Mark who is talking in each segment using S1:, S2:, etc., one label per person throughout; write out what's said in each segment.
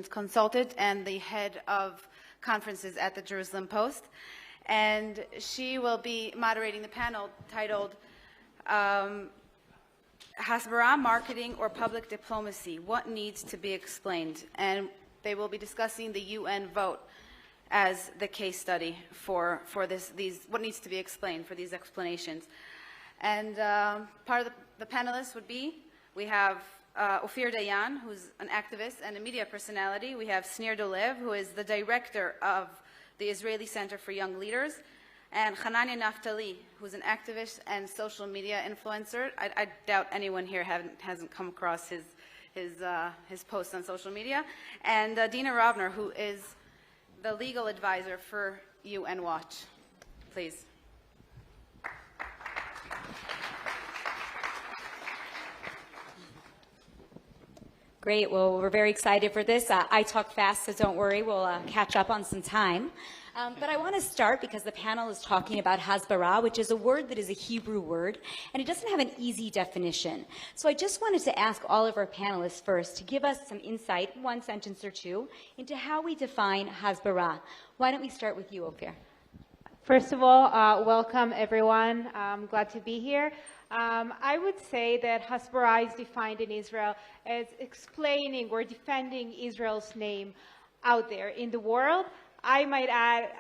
S1: consultant and the head of conferences at the Jerusalem Post. And she will be moderating the panel titled Hasbara, Marketing or Public Diplomacy, What Needs to Be Explained? And they will be discussing the UN vote as the case study for what needs to be explained, for these explanations. And part of the panelists would be, we have Ophir Dayan, who's an activist and a media personality. We have Snir Dolev, who is the director of the Israeli Center for Young Leaders, and Hanania Naftali, who's an activist and social media influencer. I doubt anyone here hasn't come across his posts on social media. And Dina Ravner, who is the legal advisor for UN Watch. Please.
S2: Great. Well, we're very excited for this. I talk fast, so don't worry. We'll catch up on some time. But I want to start because the panel is talking about hasbara, which is a word that is a Hebrew word, and it doesn't have an easy definition. So I just wanted to ask all of our panelists first to give us some insight, one sentence or two, into how we define hasbara. Why don't we start with you, Ophir?
S3: First of all, welcome everyone. I'm glad to be here. I would say that hasbara is defined in Israel as explaining or defending Israel's name out there in the world. I might add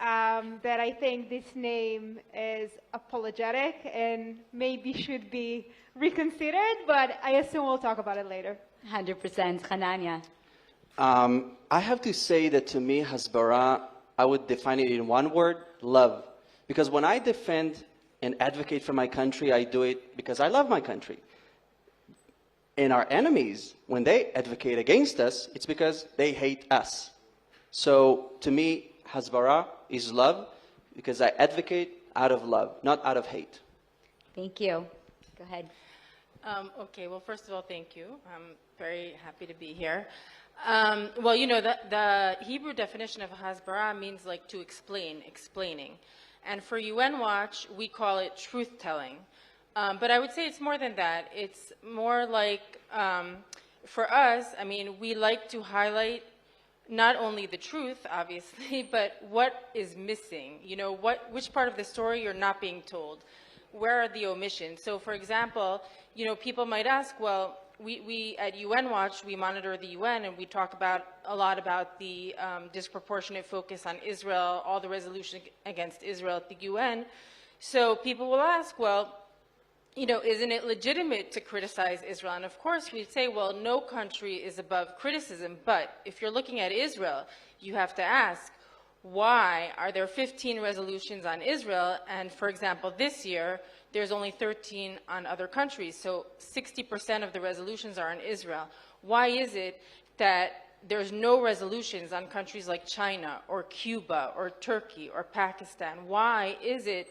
S3: that I think this name is apologetic and maybe should be reconsidered, but I assume we'll talk about it later.
S2: 100%. Hanania.
S4: I have to say that to me, hasbara, I would define it in one word, love. Because when I defend and advocate for my country, I do it because I love my country. And our enemies, when they advocate against us, it's because they hate us. So to me, hasbara is love because I advocate out of love, not out of hate.
S2: Thank you. Go ahead.
S5: Okay, well, first of all, thank you. I'm very happy to be here. Well, you know, the Hebrew definition of hasbara means like to explain, explaining. And for UN Watch, we call it truth-telling. But I would say it's more than that. It's more like, for us, I mean, we like to highlight not only the truth, obviously, but what is missing. You know, which part of the story you're not being told. Where are the omissions? So, for example, you know, people might ask, well, we at UN Watch, we monitor the UN and we talk a lot about the disproportionate focus on Israel, all the resolution against Israel at the UN. So people will ask, well, you know, isn't it legitimate to criticize Israel? And of course we'd say, well, no country is above criticism, but if you're looking at Israel, you have to ask, why are there 15 resolutions on Israel? And for example, this year, there's only 13 on other countries. So 60% of the resolutions are on Israel. Why is it that there's no resolutions on countries like China or Cuba or Turkey or Pakistan? Why is it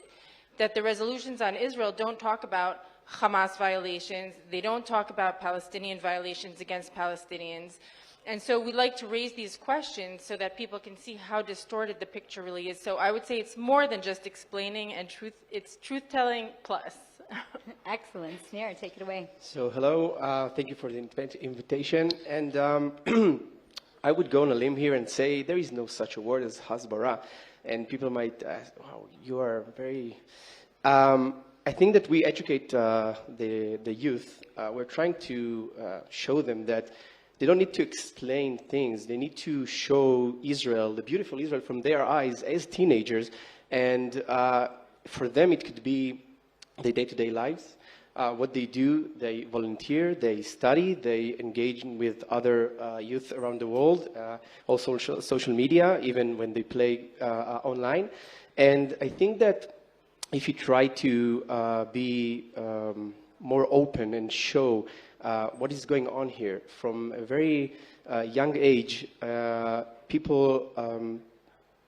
S5: that the resolutions on Israel don't talk about Hamas violations? They don't talk about Palestinian violations against Palestinians. And so we like to raise these questions so that people can see how distorted the picture really is. So I would say it's more than just explaining and truth, it's truth-telling plus.
S2: Excellent. Snare, take it away.
S6: So hello, thank you for the invitation. And I would go on a limb here and say there is no such a word as hasbara. And people might ask, wow, you are very... I think that we educate the youth. We're trying to show them that they don't need to explain things. They need to show Israel, the beautiful Israel, from their eyes as teenagers. And for them, it could be their day-to-day lives. What they do, they volunteer, they study, they engage with other youth around the world, also social media, even when they play online. And I think that if you try to be more open and show what is going on here from a very young age, people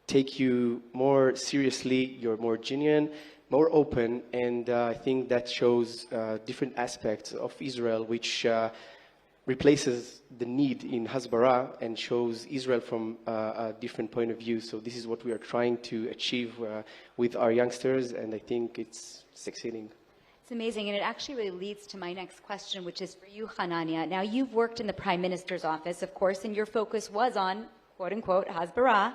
S6: take you more seriously, you're more genuine, more open, and I think that shows different aspects of Israel, which replaces the need in hasbara and shows Israel from a different point of view. So this is what we are trying to achieve with our youngsters, and I think it's succeeding.
S2: It's amazing, and it actually really leads to my next question, which is for you, Hanania. Now, you've worked in the Prime Minister's office, of course, and your focus was on, quote-unquote, Hasbara.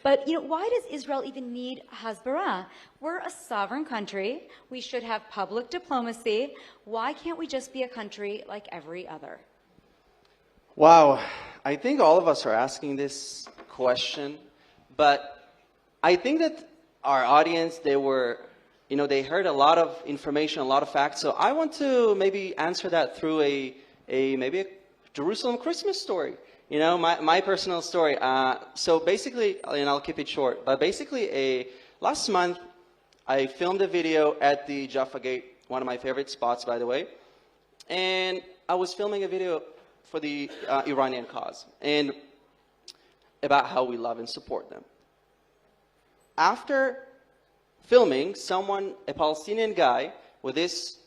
S2: But, why does Israel even need Hasbara? We're a sovereign country. We should have public diplomacy. Why can't we just be a country like every other?
S4: Wow, I think all of us are asking this question, but I think that our audience, they heard a lot of information, a lot of facts, so I want to maybe answer that through maybe a Jerusalem Christmas story. My personal story. So basically, and I'll keep it short, but basically last month, I filmed a video at the Jaffa Gate, one of my favorite spots, by the way, and I was filming a video for the Iranian cause, and about how we love and support them. After filming, a Palestinian guy with this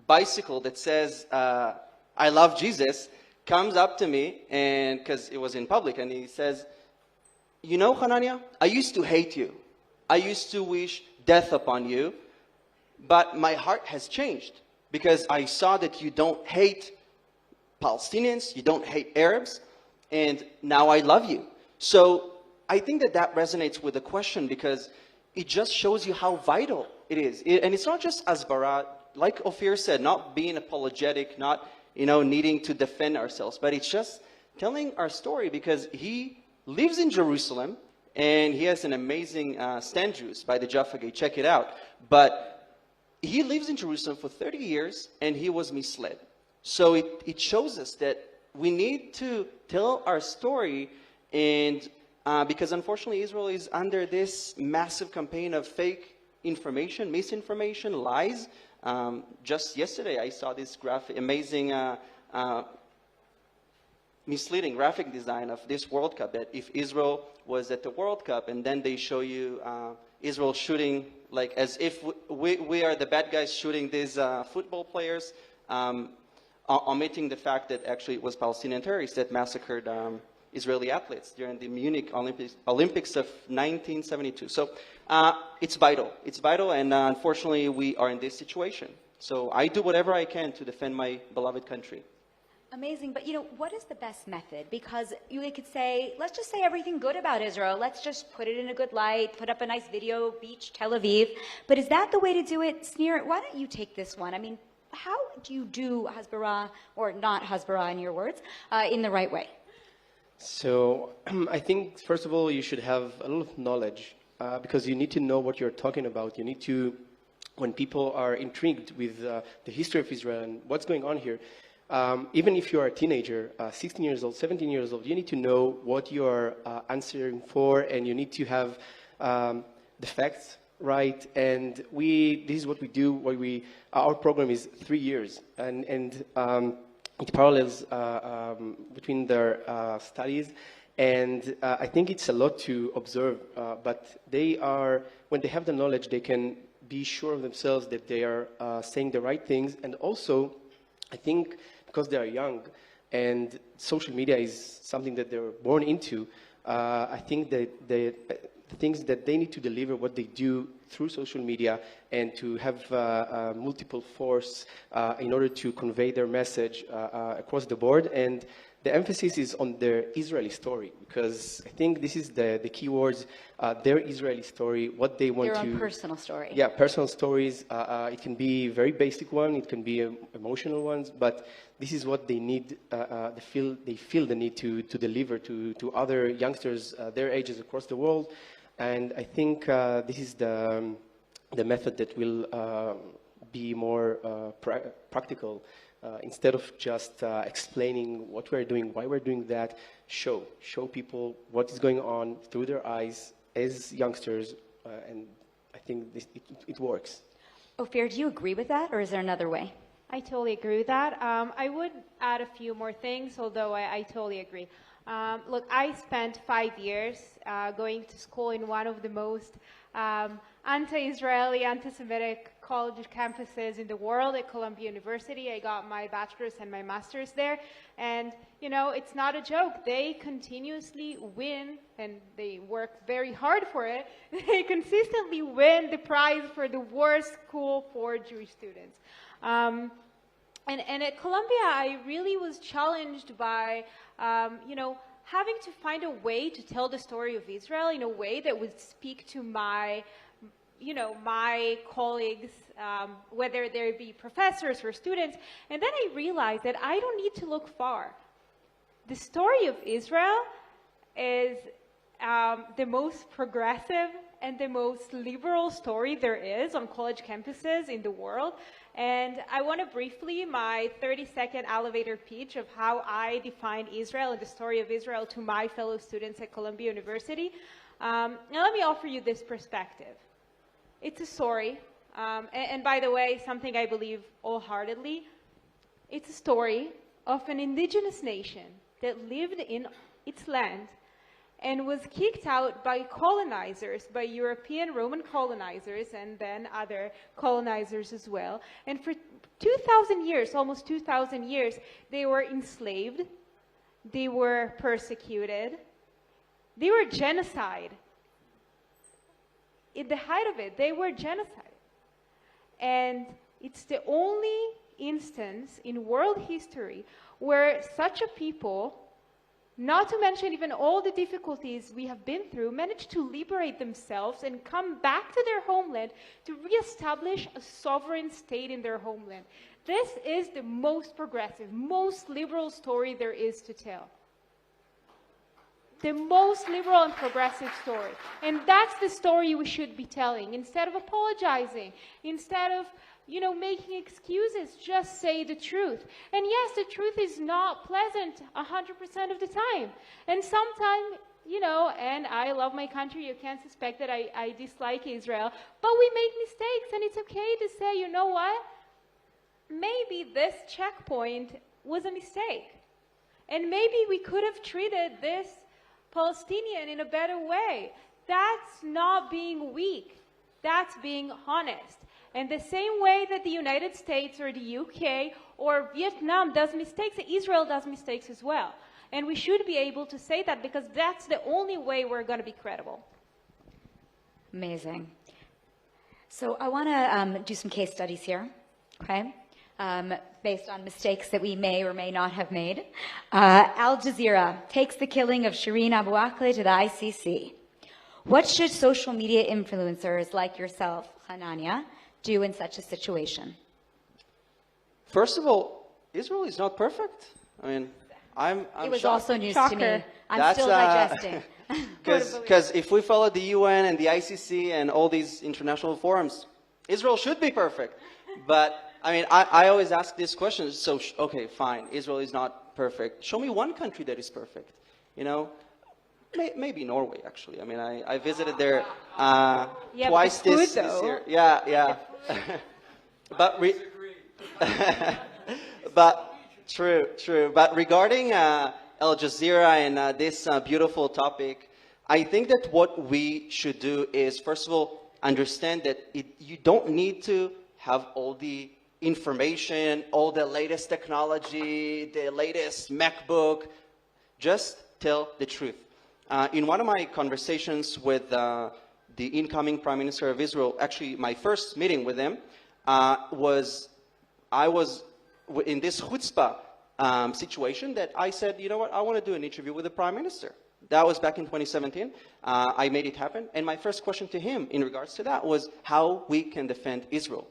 S4: bicycle that says, I love Jesus, comes up to me, and because it was in public, and he says, Hanania, I used to hate you. I used to wish death upon you, but my heart has changed because I saw that you don't hate Palestinians, you don't hate Arabs, and now I love you. So I think that resonates with the question because it just shows you how vital it is. And it's not just Hasbara, like Ophir said, not being apologetic, not needing to defend ourselves, but it's just telling our story because he lives in Jerusalem and he has an amazing stand juice by the Jaffa Gate. Check it out. But he lives in Jerusalem for 30 years and he was misled. So it shows us that we need to tell our story, and because unfortunately Israel is under this massive campaign of fake information, misinformation, lies. Just yesterday I saw this amazing misleading graphic design of this World Cup, that if Israel was at the World Cup and then they show you Israel shooting like as if we are the bad guys shooting these football players, omitting the fact that actually it was Palestinian terrorists that massacred Israeli athletes during the Munich Olympics of 1972. So it's vital. It's vital, and unfortunately we are in this situation. So I do whatever I can to defend my beloved country.
S2: Amazing, but what is the best method? Because you could say, let's just say everything good about Israel. Let's just put it in a good light, put up a nice video, beach, Tel Aviv. But is that the way to do it? Sneer, why don't you take this one? I mean, how do you do Hasbara, or not Hasbara in your words, in the right way?
S6: So I think, first of all, you should have a lot of knowledge because you need to know what you're talking about. You need to, when people are intrigued with the history of Israel and what's going on here, even if you are a teenager, 16 years old, 17 years old, you need to know what you are answering for, and you need to have the facts right. And this is what we do. Our program is 3 years, and it parallels between their studies. And I think it's a lot to observe, but when they have the knowledge, they can be sure of themselves that they are saying the right things. And also, I think because they are young and social media is something that they're born into, I think that the things that they need to deliver, what they do through social media, and to have multiple force in order to convey their message across the board. And the emphasis is on their Israeli story, because I think this is the key words, their Israeli story, what they want to...
S2: Their own personal story.
S6: Yeah, personal stories. It can be very basic one, it can be emotional ones, but this is what they need, they feel the need to deliver to other youngsters their ages across the world. And I think this is the method that will be more practical. Instead of just explaining what we're doing, why we're doing that, show people what is going on through their eyes as youngsters, and I think it works.
S2: Ophir, do you agree with that, or is there another way?
S3: I totally agree with that. I would add a few more things, although I totally agree. Look, I spent 5 years going to school in one of the most anti-Israeli, anti-Semitic college campuses in the world at Columbia University. I got my bachelor's and my master's there. And, you know, it's not a joke. They continuously win, and they work very hard for it. They consistently win the prize for the worst school for Jewish students. And at Columbia, I really was challenged by, you know, having to find a way to tell the story of Israel in a way that would speak to my, you know, my colleagues, whether they be professors or students. And then I realized that I don't need to look far. The story of Israel is the most progressive and the most liberal story there is on college campuses in the world. And I want to briefly, my 30-second elevator pitch of how I define Israel and the story of Israel to my fellow students at Columbia University. Now let me offer you this perspective. It's a story, and by the way, something I believe wholeheartedly, it's a story of an indigenous nation that lived in its land and was kicked out by colonizers, by European Roman colonizers, and then other colonizers as well. And for 2,000 years, almost 2,000 years, they were enslaved, they were persecuted, they were genocide. At the height of it, they were genocide. And it's the only instance in world history where such a people, not to mention even all the difficulties we have been through, managed to liberate themselves and come back to their homeland to reestablish a sovereign state in their homeland. This is the most progressive, most liberal story there is to tell. The most liberal and progressive story. And that's the story we should be telling. Instead of apologizing, instead of, you know, making excuses, just say the truth. And yes, the truth is not pleasant 100% of the time. And sometimes, you know, and I love my country, you can't suspect that I dislike Israel, but we make mistakes, and it's okay to say, you know what? Maybe this checkpoint was a mistake. And maybe we could have treated this Palestinian in a better way. That's not being weak. That's being honest. And the same way that the United States or the UK or Vietnam does mistakes, Israel does mistakes as well. And we should be able to say that, because that's the only way we're going to be credible.
S2: Amazing. So I want to do some case studies here, okay? Based on mistakes that we may or may not have made. Al Jazeera takes the killing of Shireen Abu Akleh to the ICC. What should social media influencers like yourself, Hanania, do in such a situation?
S4: First of all, Israel is not perfect. I mean, I'm
S2: It was
S4: shocked.
S2: also news
S3: Shocker.
S2: to me. I'm
S4: That's,
S2: still digesting.
S4: Because if we follow the UN and the ICC and all these international forums, Israel should be perfect. But I mean, I always ask this question. So, okay, fine, Israel is not perfect. Show me one country that is perfect. You know, maybe Norway, actually. I mean, I visited there twice this year. Yeah. But true. But regarding Al Jazeera and this beautiful topic, I think that what we should do is, first of all, understand that you don't need to have all the information, all the latest technology, the latest MacBook. Just tell the truth. In one of my conversations with the incoming Prime Minister of Israel, actually my first meeting with him I was in this chutzpah situation that I said, you know what, I want to do an interview with the Prime Minister. That was back in 2017. I made it happen. And my first question to him in regards to that was how we can defend Israel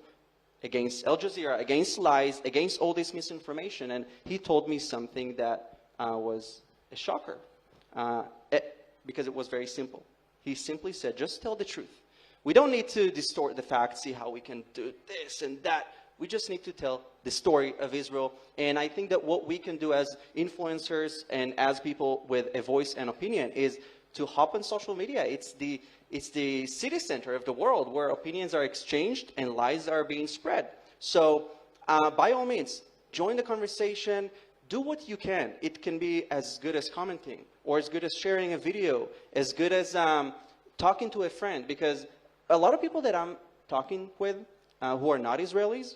S4: against Al Jazeera, against lies, against all this misinformation. And he told me something that was a shocker because it was very simple. He simply said, just tell the truth. We don't need to distort the facts, see how we can do this and that. We just need to tell the story of Israel. And I think that what we can do as influencers and as people with a voice and opinion is to hop on social media. It's the city center of the world where opinions are exchanged and lies are being spread. So by all means, join the conversation. Do what you can. It can be as good as commenting, or as good as sharing a video, as good as talking to a friend. Because a lot of people that I'm talking with who are not Israelis,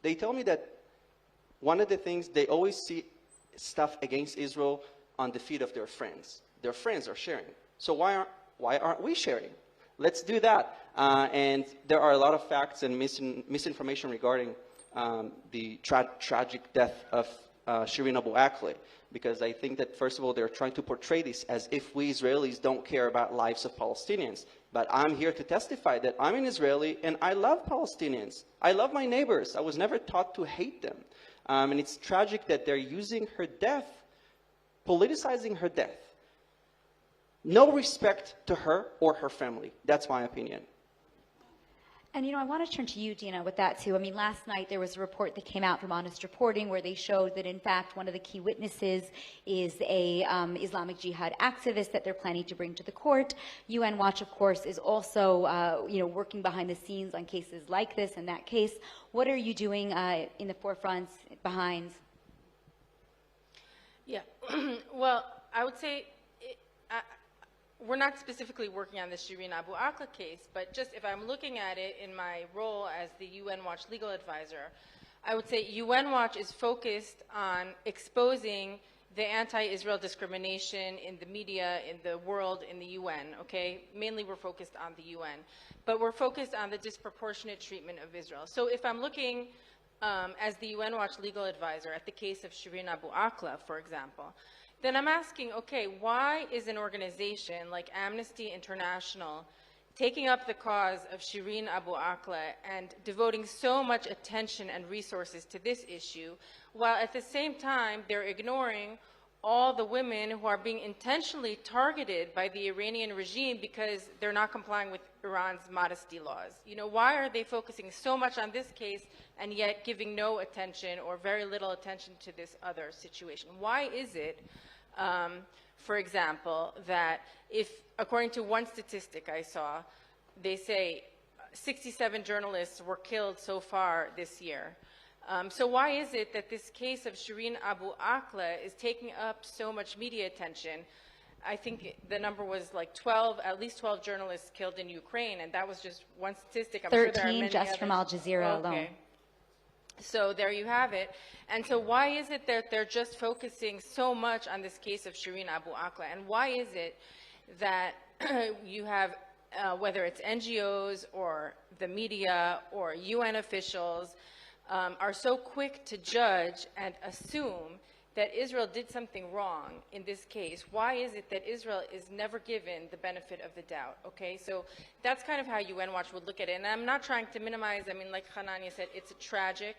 S4: they tell me that one of the things, they always see stuff against Israel on the feed of their friends. Their friends are sharing. So why aren't we sharing? Let's do that. And there are a lot of facts and misinformation regarding the tragic death of Shireen Abu Akleh, because I think that, first of all, they're trying to portray this as if we Israelis don't care about lives of Palestinians. But I'm here to testify that I'm an Israeli and I love Palestinians. I love my neighbors. I was never taught to hate them. And it's tragic that they're using her death, politicizing her death. No respect to her or her family. That's my opinion.
S2: And, I want to turn to you, Dina, with that, too. I mean, last night there was a report that came out from Honest Reporting where they showed that, in fact, one of the key witnesses is a Islamic Jihad activist that they're planning to bring to the court. UN Watch, of course, is also, working behind the scenes on cases like this and that case. What are you doing in the forefront, behind?
S5: Yeah. Well, I would say we're not specifically working on the Shireen Abu Akleh case, but just if I'm looking at it in my role as the UN Watch legal advisor, I would say UN Watch is focused on exposing the anti-Israel discrimination in the media, in the world, in the UN, okay? Mainly we're focused on the UN, but we're focused on the disproportionate treatment of Israel. So if I'm looking as the UN Watch legal advisor at the case of Shireen Abu Akleh, for example, then I'm asking, okay, why is an organization like Amnesty International taking up the cause of Shireen Abu Akleh and devoting so much attention and resources to this issue, while at the same time they're ignoring all the women who are being intentionally targeted by the Iranian regime because they're not complying with Iran's modesty laws? Why are they focusing so much on this case and yet giving no attention or very little attention to this other situation? Why is it, for example, that if, according to one statistic I saw, they say 67 journalists were killed so far this year. So why is it that this case of Shireen Abu Akleh is taking up so much media attention? I think the number was like at least 12 journalists killed in Ukraine, and that was just one statistic. I'm
S2: 13
S5: sure there are many
S2: just
S5: others.
S2: from Al Jazeera alone.
S5: So there you have it. And so why is it that they're just focusing so much on this case of Shireen Abu Akleh? And why is it that you have, whether it's NGOs or the media or UN officials, are so quick to judge and assume that Israel did something wrong in this case? Why is it that Israel is never given the benefit of the doubt? Okay, so that's kind of how UN Watch would look at it. And I'm not trying to minimize, like Hanania said, it's a tragic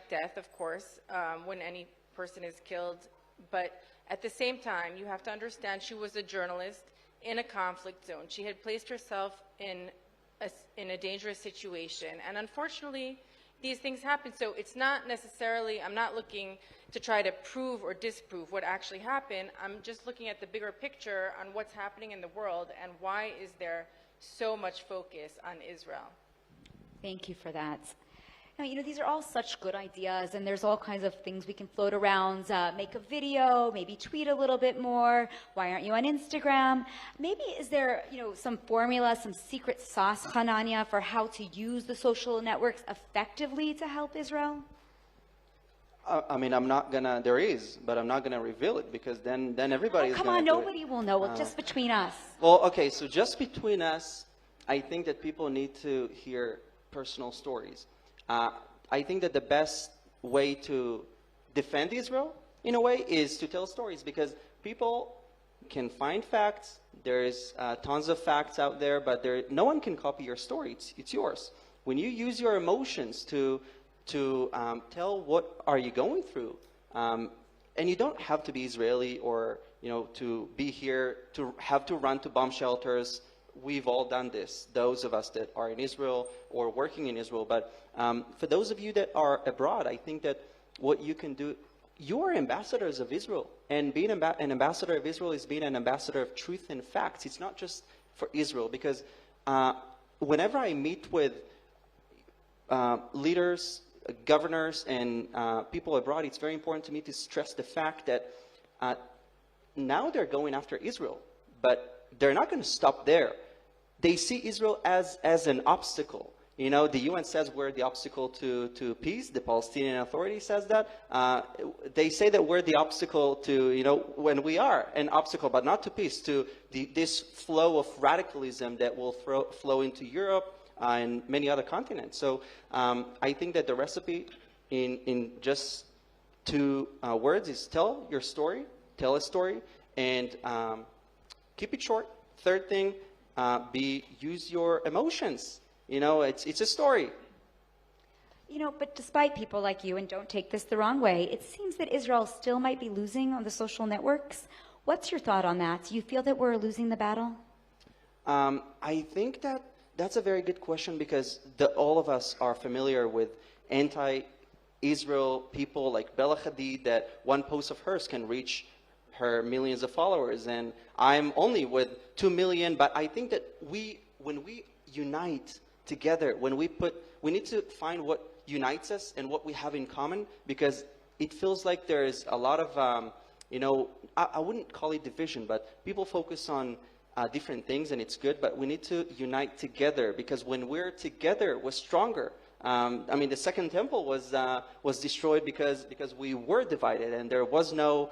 S5: death, of course, when any person is killed. But at the same time, you have to understand she was a journalist in a conflict zone. She had placed herself in a dangerous situation. And unfortunately, these things happen. So it's not necessarily, I'm not looking to try to prove or disprove what actually happened. I'm just looking at the bigger picture on what's happening in the world and why is there so much focus on Israel.
S2: Thank you for that. Now, these are all such good ideas, and there's all kinds of things we can float around, make a video, maybe tweet a little bit more. Why aren't you on Instagram? Maybe is there, some formula, some secret sauce, Hanania, for how to use the social networks effectively to help Israel?
S4: I'm not gonna, there is, but I'm not gonna reveal it because then everybody is gonna
S2: come on,
S4: do
S2: nobody will know. Well, just between us.
S4: Well, okay, so just between us, I think that people need to hear personal stories. I think that the best way to defend Israel, in a way, is to tell stories because people can find facts. There's tons of facts out there, but no one can copy your story. It's yours. When you use your emotions to tell what are you going through, and you don't have to be Israeli or to be here to have to run to bomb shelters. We've all done this, those of us that are in Israel or working in Israel. But for those of you that are abroad, I think that what you can do, you are ambassadors of Israel. And being an ambassador of Israel is being an ambassador of truth and facts. It's not just for Israel. Because whenever I meet with leaders, governors, and people abroad, it's very important to me to stress the fact that now they're going after Israel. But they're not going to stop there. they see Israel as an obstacle. You know, the UN says we're the obstacle to peace. The Palestinian Authority says that. They say that we're the obstacle to, you know, when we are an obstacle, but not to peace, to this flow of radicalism that will flow into Europe and many other continents. So I think that the recipe in just two words is tell your story, tell a story, and keep it short. Third thing, use your emotions. You know, it's a story.
S2: You know, but despite people like you, and don't take this the wrong way, it seems that Israel still might be losing on the social networks. What's your thought on that? Do you feel that we're losing the battle?
S4: I think that's a very good question, because all of us are familiar with anti-Israel people like Bella Hadid, that one post of hers can reach her millions of followers, and I'm only with 2 million. But I think that when we unite together, we need to find what unites us and what we have in common, because it feels like there is a lot of, you know, I wouldn't call it division, but people focus on different things, and it's good, but we need to unite together, because when we're together, we're stronger. I mean, the Second Temple was destroyed because we were divided, and there was no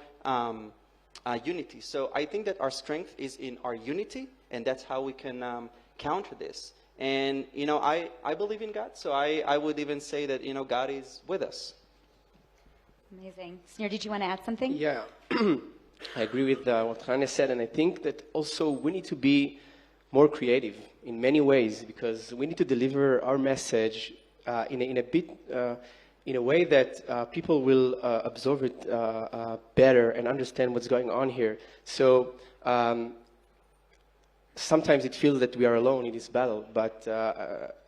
S4: unity. So I think that our strength is in our unity, and that's how we can counter this. And, you know, I believe in God, so I would even say that, you know, God is with us.
S2: Amazing. Snir, did you want to add something?
S6: Yeah, I agree with what Hannah said, and I think that also we need to be more creative in many ways, because we need to deliver our message in a way that people will absorb it better and understand what's going on here. So sometimes it feels that we are alone in this battle, but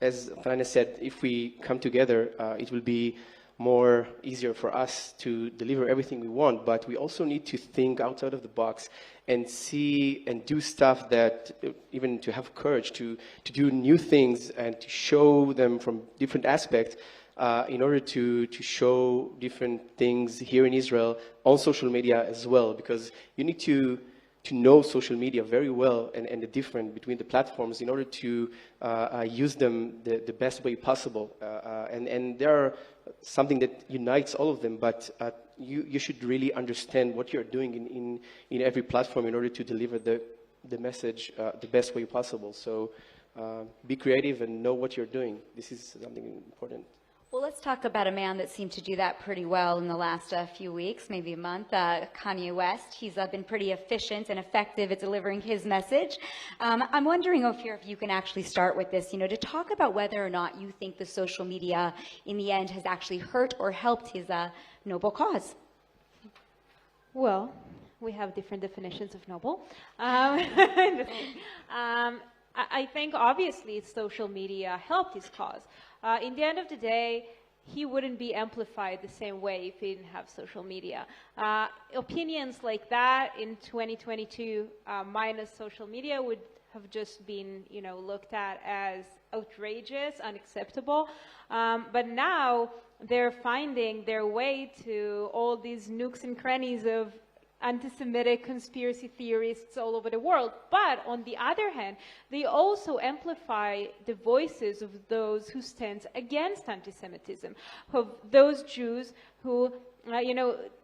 S6: as Hannah said, if we come together, it will be more easier for us to deliver everything we want. But we also need to think outside of the box and see and do stuff that, even to have courage to do new things and to show them from different aspects, in order to show different things here in Israel on social media as well, because you need to know social media very well and the difference between the platforms in order to use them the best way possible. And there are something that unites all of them, but you should really understand what you're doing in every platform in order to deliver the message the best way possible. So be creative and know what you're doing. This is something important.
S2: Well, let's talk about a man that seemed to do that pretty well in the last few weeks, maybe a month, Kanye West. He's been pretty efficient and effective at delivering his message. I'm wondering, Ophir, if you can actually start with this, to talk about whether or not you think the social media in the end has actually hurt or helped his noble cause.
S3: Well, we have different definitions of noble. I think obviously social media helped his cause. In the end of the day, he wouldn't be amplified the same way if he didn't have social media. Opinions like that in 2022 minus social media would have just been, looked at as outrageous, unacceptable. But now they're finding their way to all these nooks and crannies of anti-Semitic conspiracy theorists all over the world. But on the other hand, they also amplify the voices of those who stand against anti-Semitism, of those Jews who,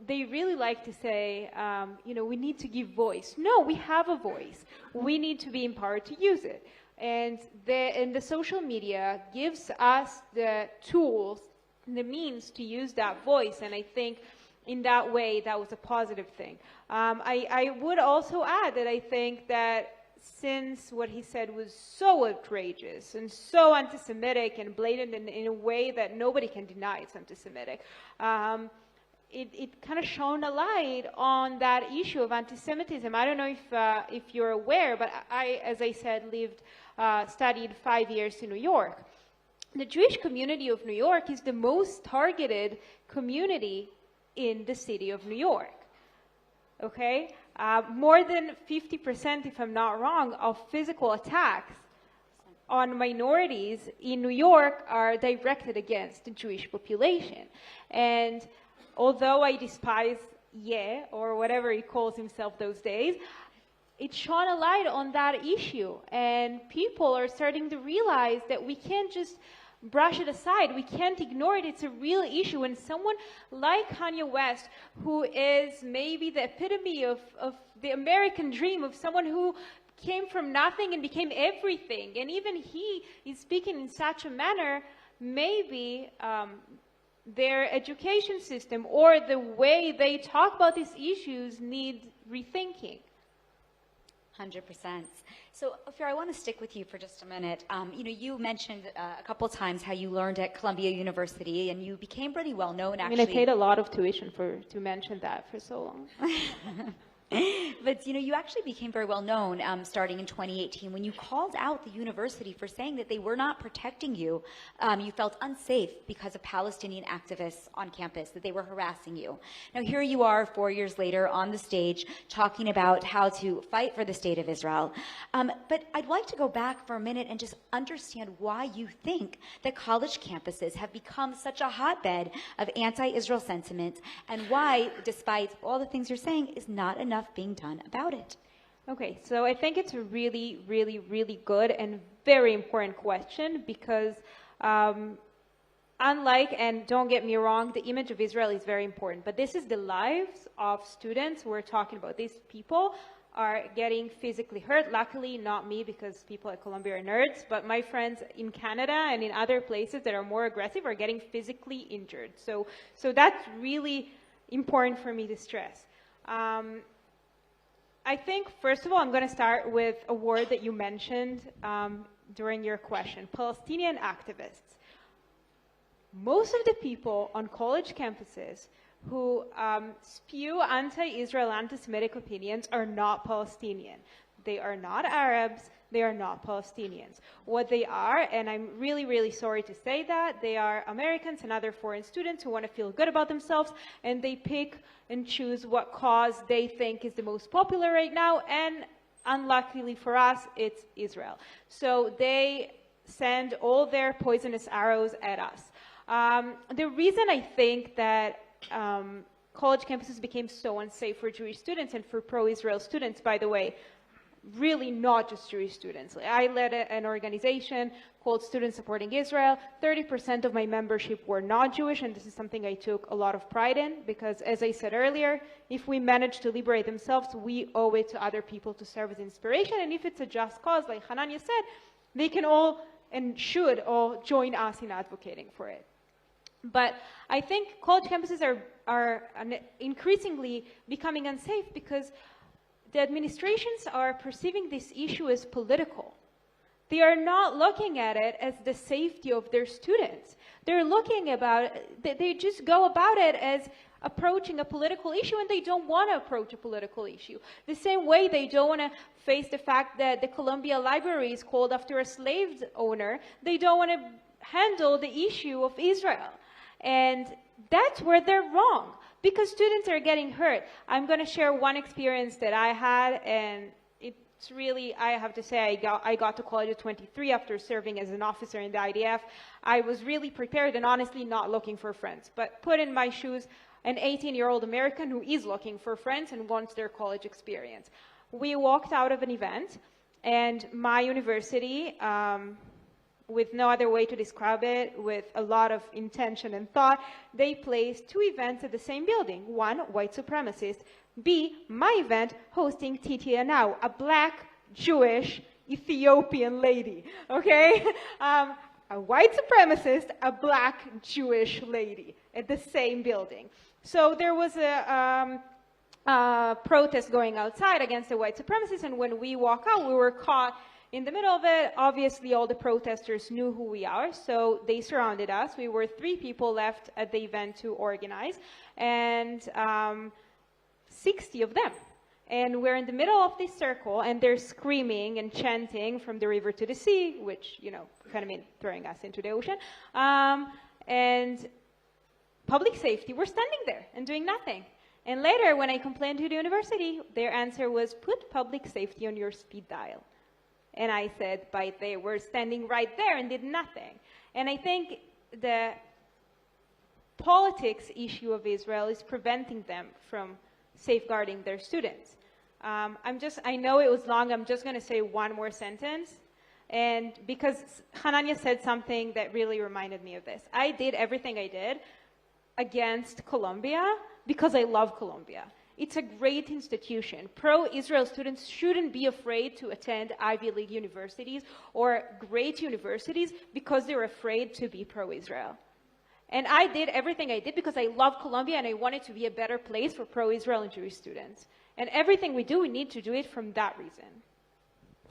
S3: they really like to say, we need to give voice. No, we have a voice. We need to be empowered to use it. And the social media gives us the tools, the means to use that voice. And I think in that way, that was a positive thing. I would also add that I think that since what he said was so outrageous and so anti-Semitic and blatant in a way that nobody can deny it's anti-Semitic, it kind of shone a light on that issue of anti-Semitism. I don't know if you're aware, but I, as I said, studied 5 years in New York. The Jewish community of New York is the most targeted community in the city of New York, okay? More than 50%, if I'm not wrong, of physical attacks on minorities in New York are directed against the Jewish population. And although I despise or whatever he calls himself those days, it shone a light on that issue, and people are starting to realize that we can't just brush it aside. We can't ignore it. It's a real issue. And someone like Kanye West, who is maybe the epitome of the American dream, of someone who came from nothing and became everything, and even he is speaking in such a manner, maybe their education system or the way they talk about these issues need rethinking.
S2: 100%. So, Ophir, I want to stick with you for just a minute. You mentioned a couple times how you learned at Columbia University, and you became pretty well known, actually.
S3: I paid a lot of tuition to mention that for so long.
S2: But, you actually became very well known starting in 2018 when you called out the university for saying that they were not protecting you. You felt unsafe because of Palestinian activists on campus, that they were harassing you. Now, here you are 4 years later on the stage talking about how to fight for the state of Israel. But I'd like to go back for a minute and just understand why you think that college campuses have become such a hotbed of anti-Israel sentiment, and why, despite all the things you're saying, is not enough being done about it.
S3: Okay, so I think it's a really, really, really good and very important question, because unlike, and don't get me wrong, the image of Israel is very important, but this is the lives of students we're talking about. These people are getting physically hurt. Luckily, not me, because people at Columbia are nerds, but my friends in Canada and in other places that are more aggressive are getting physically injured. So that's really important for me to stress. I think, first of all, I'm going to start with a word that you mentioned during your question, Palestinian activists. Most of the people on college campuses who spew anti-Israel, anti-Semitic opinions are not Palestinian. They are not Arabs. They are not Palestinians. What they are, and I'm really, really sorry to say that, they are Americans and other foreign students who want to feel good about themselves, and they pick and choose what cause they think is the most popular right now, and unluckily for us, it's Israel. So they send all their poisonous arrows at us. The reason I think that college campuses became so unsafe for Jewish students and for pro-Israel students, by the way, really not just Jewish students. I led an organization called Students Supporting Israel. 30% of my membership were not Jewish, and this is something I took a lot of pride in, because as I said earlier, if we manage to liberate themselves, we owe it to other people to serve as inspiration, and if it's a just cause, like Hananya said, they can all and should all join us in advocating for it. But I think college campuses are increasingly becoming unsafe because the administrations are perceiving this issue as political. They are not looking at it as the safety of their students. They're looking about it, they just go about it as approaching a political issue, and they don't want to approach a political issue. The same way they don't want to face the fact that the Columbia Library is called after a slave owner. They don't want to handle the issue of Israel. And that's where they're wrong, because students are getting hurt. I'm going to share one experience that I had, and it's really, I have to say, I got to college at 23 after serving as an officer in the IDF. I was really prepared and honestly not looking for friends. But put in my shoes an 18-year-old American who is looking for friends and wants their college experience. We walked out of an event, and my university, with no other way to describe it, with a lot of intention and thought, they placed two events at the same building. One, white supremacist. B, my event hosting Titi Anau, a black, Jewish, Ethiopian lady, okay? A white supremacist, a black, Jewish lady at the same building. So there was a protest going outside against the white supremacists, and when we walk out, we were caught in the middle of it. Obviously, all the protesters knew who we are, so they surrounded us. We were 3 people left at the event to organize, and 60 of them. And we're in the middle of this circle, and they're screaming and chanting from the river to the sea, which, you know, kind of mean throwing us into the ocean. And public safety were standing there and doing nothing. And later, when I complained to the university, their answer was, put public safety on your speed dial. And I said, but they were standing right there and did nothing. And I think the politics issue of Israel is preventing them from safeguarding their students. I know it was long, I'm just going to say one more sentence. And because Hananya said something that really reminded me of this. I did everything I did against Colombia because I love Colombia. It's a great institution. Pro-Israel students shouldn't be afraid to attend Ivy League universities or great universities because they're afraid to be pro-Israel. And I did everything I did because I love Colombia and I want it to be a better place for pro-Israel and Jewish students. And everything we do, we need to do it from that reason.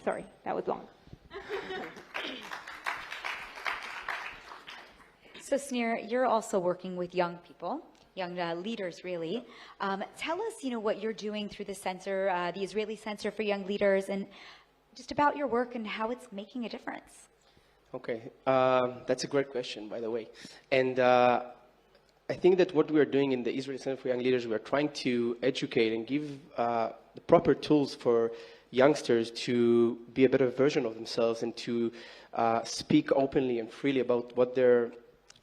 S3: Sorry, that was long.
S2: So, Snir, you're also working with young people, young leaders, really. Tell us, what you're doing through the center, the Israeli Center for Young Leaders, and just about your work and how it's making a difference.
S6: Okay, that's a great question, by the way. And I think that what we are doing in the Israeli Center for Young Leaders, we are trying to educate and give the proper tools for youngsters to be a better version of themselves and to speak openly and freely about what they're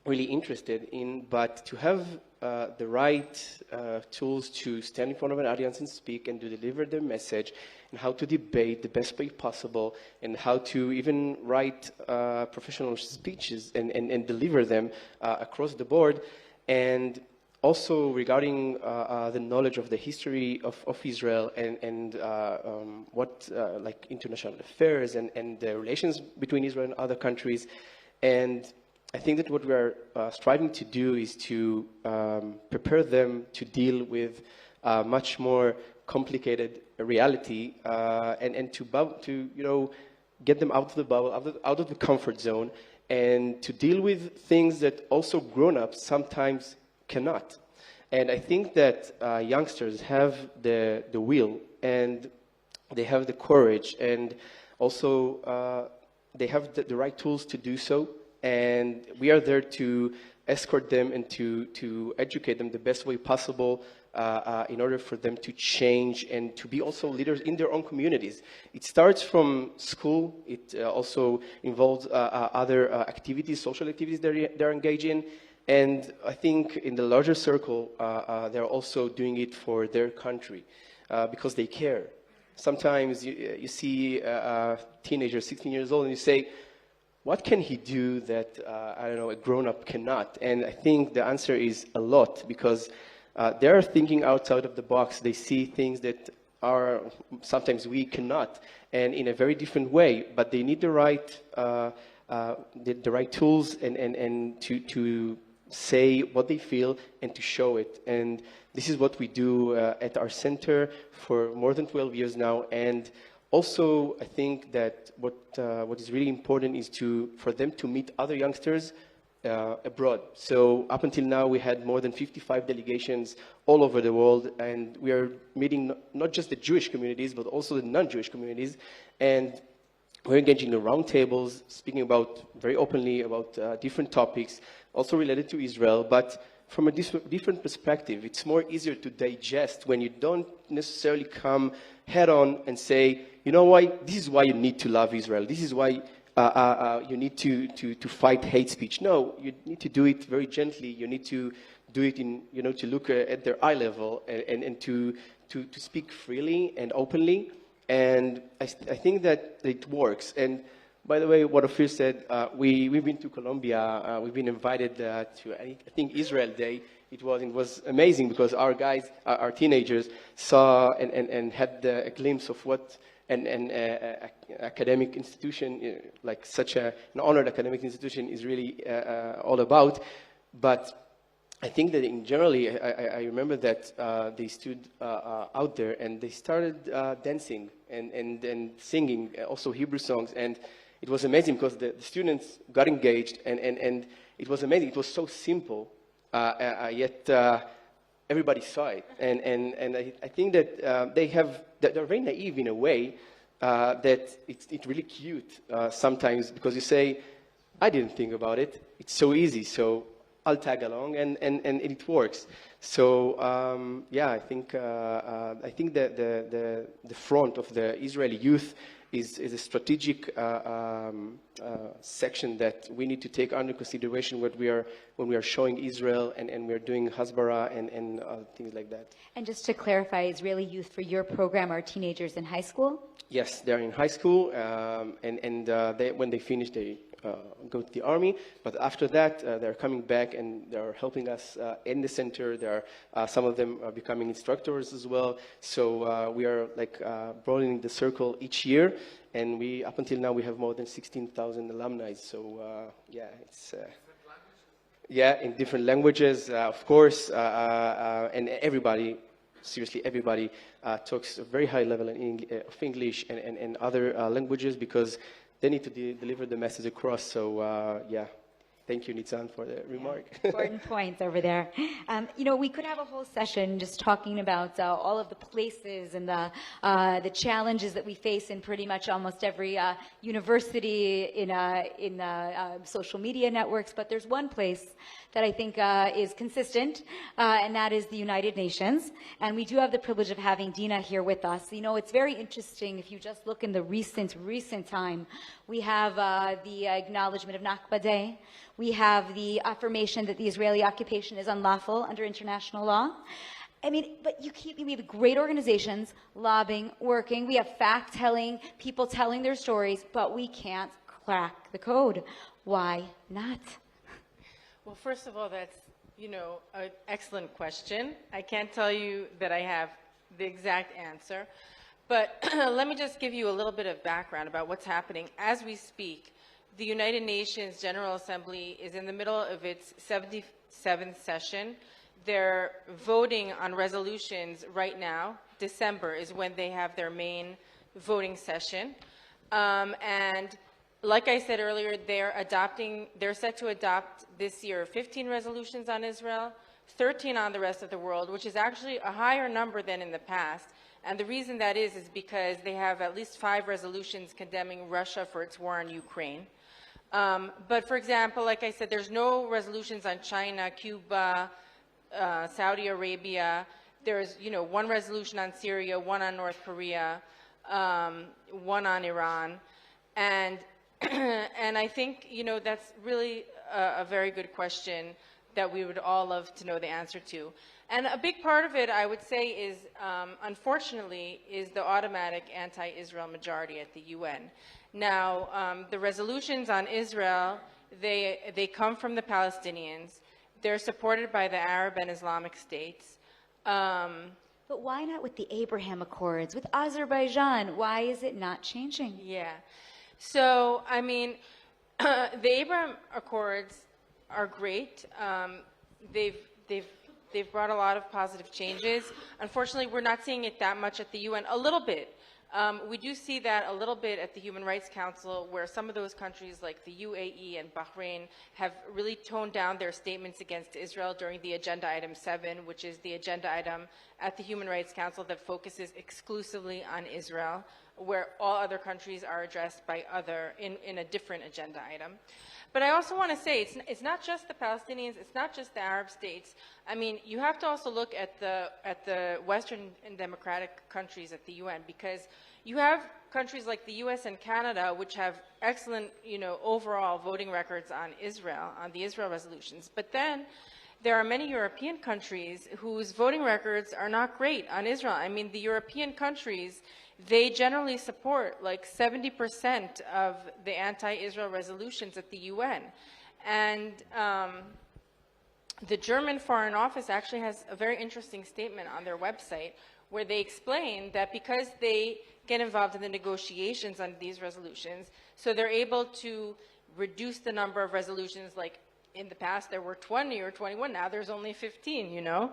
S6: really interested in, but to have the right tools to stand in front of an audience and speak and to deliver their message, and how to debate the best way possible, and how to even write professional speeches and deliver them across the board. And also regarding the knowledge of the history of Israel and what like international affairs and the relations between Israel and other countries. And I think that what we are striving to do is to prepare them to deal with much more complicated reality and to get them out of the bubble, out of the comfort zone, and to deal with things that also grown-ups sometimes cannot. And I think that youngsters have the will, and they have the courage, and also they have the right tools to do so. And we are there to escort them and to educate them the best way possible in order for them to change and to be also leaders in their own communities. It starts from school. It also involves other activities, social activities they're engaged in. And I think in the larger circle, they're also doing it for their country because they care. Sometimes you see a teenager, 16 years old, and you say, what can he do that, I don't know, a grown-up cannot? And I think the answer is a lot, because they're thinking outside of the box. They see things that are sometimes we cannot, and in a very different way. But they need the right tools and to say what they feel and to show it. And this is what we do at our center for more than 12 years now. And also, I think that what is really important is for them to meet other youngsters abroad. So up until now, we had more than 55 delegations all over the world, and we are meeting not just the Jewish communities, but also the non-Jewish communities. And we're engaging in roundtables, speaking very openly about different topics, also related to Israel, but from a different perspective. It's more easier to digest when you don't necessarily come head on and say, you know why, this is why you need to love Israel. This is why you need to fight hate speech. No, you need to do it very gently. You need to do it to look at their eye level and to speak freely and openly. And I think that it works. And by the way, what Ophir said, we've been to Colombia. We've been invited to, I think, Israel Day. It was amazing because our guys, our teenagers, saw and had a glimpse of what an academic institution, like such an honored academic institution, is really all about. But I think that in generally, I remember that they stood out there and they started dancing and singing, also Hebrew songs. And it was amazing because the students got engaged, and it was amazing. It was so simple, yet everybody saw it. And I think that they're very naive in a way that it's really cute sometimes, because you say, I didn't think about it. It's so easy. So I'll tag along, and it works. So yeah, I think that the front of the Israeli youth is a strategic section that we need to take under consideration when we are showing Israel and we are doing Hasbara and things like that.
S2: And just to clarify, Israeli youth for your program are teenagers in high school?
S6: Yes, they're in high school, and when they finish, they go to the army. But after that, they're coming back and they're helping us in the center. There are some of them are becoming instructors as well. So we are like broadening the circle each year, and we up until now we have more than 16,000 alumni. So yeah, it's. Yeah, in different languages, of course, and everybody, seriously, everybody talks a very high level of English and other languages because they need to deliver the message across. So, yeah, thank you, Nitzan, for the remark.
S2: Important points over there. You know, we could have a whole session just talking about all of the places and the challenges that we face in pretty much almost every university in social media networks. But there's one place that I think is consistent, and that is the United Nations. And we do have the privilege of having Dina here with us. You know, it's very interesting if you just look in the recent time. We have the acknowledgement of Nakba Day. We have the affirmation that the Israeli occupation is unlawful under international law. I mean, but we have great organizations, lobbying, working. We have fact-telling, people telling their stories, but we can't crack the code. Why not?
S5: Well, first of all, that's, you know, an excellent question. I can't tell you that I have the exact answer, but let me just give you a little bit of background about what's happening. As we speak, the United Nations General Assembly is in the middle of its 77th session. They're voting on resolutions right now. December is when they have their main voting session. And like I said earlier, they're set to adopt this year 15 resolutions on Israel, 13 on the rest of the world, which is actually a higher number than in the past. And the reason that is because they have at least 5 resolutions condemning Russia for its war on Ukraine. But for example, like I said, there's no resolutions on China, Cuba, Saudi Arabia. There's, you know, 1 resolution on Syria, 1 on North Korea, 1 on Iran. And I think, you know, that's really a very good question that we would all love to know the answer to. And a big part of it, I would say, is, unfortunately, is the automatic anti-Israel majority at the UN. Now, the resolutions on Israel, they come from the Palestinians. They're supported by the Arab and Islamic states.
S2: But why not with the Abraham Accords, with Azerbaijan? Why is it not changing?
S5: Yeah. So, I mean, the Abraham Accords are great. They've brought a lot of positive changes. Unfortunately, we're not seeing it that much at the UN. A little bit. We do see that a little bit at the Human Rights Council, where some of those countries like the UAE and Bahrain have really toned down their statements against Israel during the Agenda Item 7, which is the agenda item at the Human Rights Council that focuses exclusively on Israel, where all other countries are addressed by in a different agenda item. But I also want to say it's not just the Palestinians, it's not just the Arab states. I mean, you have to also look at the Western and democratic countries at the UN, because you have countries like the US and Canada, which have excellent, you know, overall voting records on Israel, on the Israel resolutions. But then there are many European countries whose voting records are not great on Israel. I mean, the European countries, they generally support like 70% of the anti-Israel resolutions at the UN. And the German Foreign Office actually has a very interesting statement on their website where they explain that because they get involved in the negotiations on these resolutions, so they're able to reduce the number of resolutions. Like in the past there were 20 or 21, now there's only 15, you know,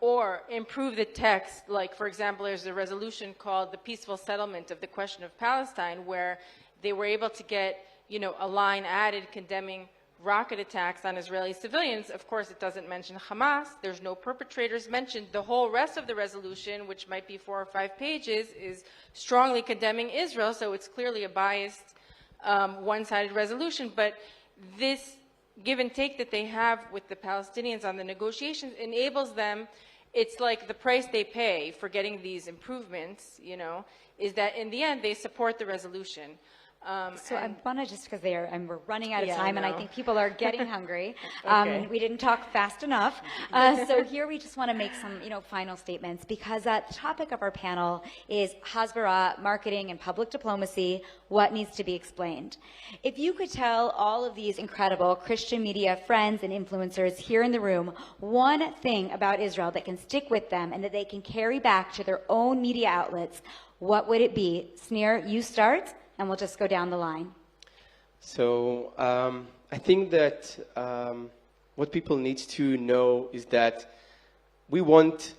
S5: or improve the text. Like, for example, there's a resolution called the Peaceful Settlement of the Question of Palestine, where they were able to get, you know, a line added condemning rocket attacks on Israeli civilians. Of course, it doesn't mention Hamas. There's no perpetrators mentioned. The whole rest of the resolution, which might be 4 or 5 pages, is strongly condemning Israel, so it's clearly a biased, one-sided resolution. But this give and take that they have with the Palestinians on the negotiations enables them, it's like the price they pay for getting these improvements, you know, is that in the end they support the resolution.
S2: So I want to just, because we're running out of
S5: Yeah,
S2: time, and I
S5: no.
S2: think people are getting hungry.
S5: Okay.
S2: We didn't talk fast enough. So here we just want to make some, final statements, because the topic of our panel is Hasbara, marketing and public diplomacy, what needs to be explained. If you could tell all of these incredible Christian media friends and influencers here in the room one thing about Israel that can stick with them and that they can carry back to their own media outlets, what would it be? Sneer, you start, and we'll just go down the line.
S6: So I think that what people need to know is that we want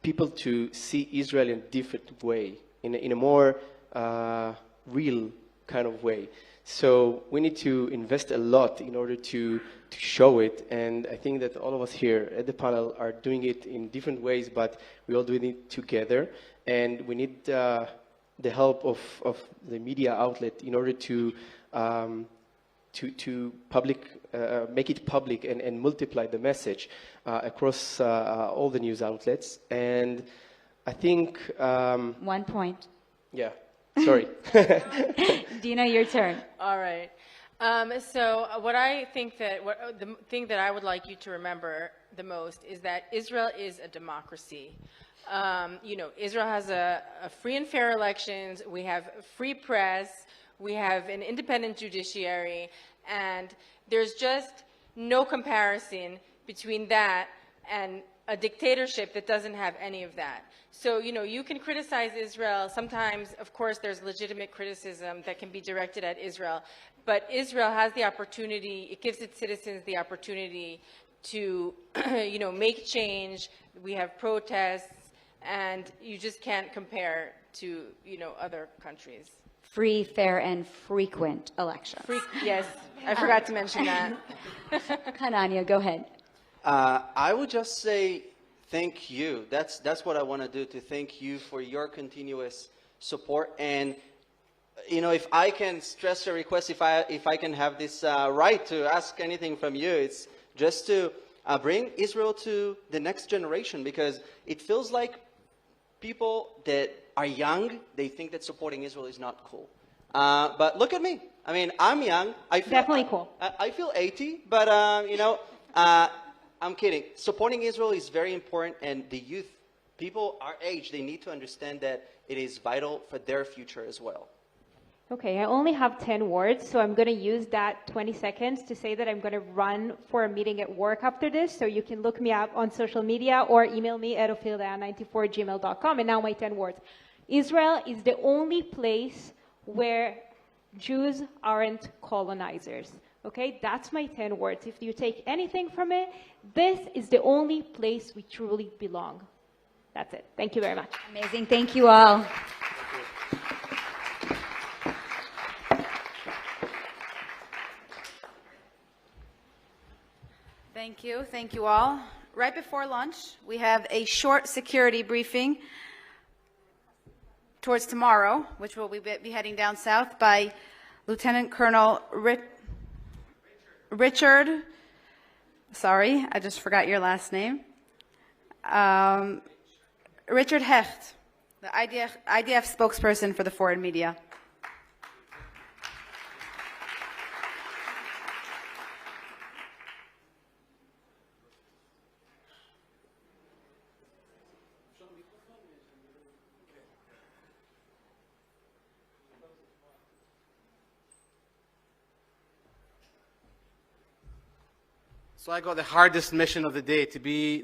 S6: people to see Israel in a different way, in a more real kind of way. So we need to invest a lot in order to show it, and I think that all of us here at the panel are doing it in different ways, but we all doing it together, and we need the help of the media outlet in order to make it public and multiply the message across all the news outlets. And I think
S2: 1 point.
S6: yeah, sorry.
S2: Dina, your turn.
S5: All right. So the thing that I would like you to remember the most is that Israel is a democracy. Israel has a free and fair elections. We have free press. We have an independent judiciary, and there's just no comparison between that and a dictatorship that doesn't have any of that. So, you can criticize Israel. Sometimes, of course, there's legitimate criticism that can be directed at Israel, but Israel has the opportunity, it gives its citizens the opportunity to, make change. We have protests, and you just can't compare to, other countries.
S2: Free, fair, and frequent elections.
S5: Yes, I forgot to mention that.
S2: Hanania, go ahead.
S4: I would just say thank you. That's what I want to do, to thank you for your continuous support. And if I can stress a request, if I can have this right to ask anything from you, it's just to bring Israel to the next generation, because it feels like people that are young, they think that supporting Israel is not cool. But look at me. I mean, I'm young. I feel,
S3: Definitely cool.
S4: I feel 80, but I'm kidding. Supporting Israel is very important, and the youth, people our age, they need to understand that it is vital for their future as well.
S3: Okay, I only have 10 words, so I'm going to use that 20 seconds to say that I'm going to run for a meeting at work after this, so you can look me up on social media or email me at ophilda94@gmail.com. And now my 10 words. Israel is the only place where Jews aren't colonizers. Okay, that's my 10 words. If you take anything from it, this is the only place we truly belong. That's it. Thank you very much.
S2: Amazing. Thank you all.
S1: Thank you. Thank you all. Right before lunch, we have a short security briefing towards tomorrow, which will be heading down south by Lieutenant Colonel Richard. Sorry, I just forgot your last name. Richard Hecht, the IDF spokesperson for the foreign media.
S7: So I got the hardest mission of the day, to be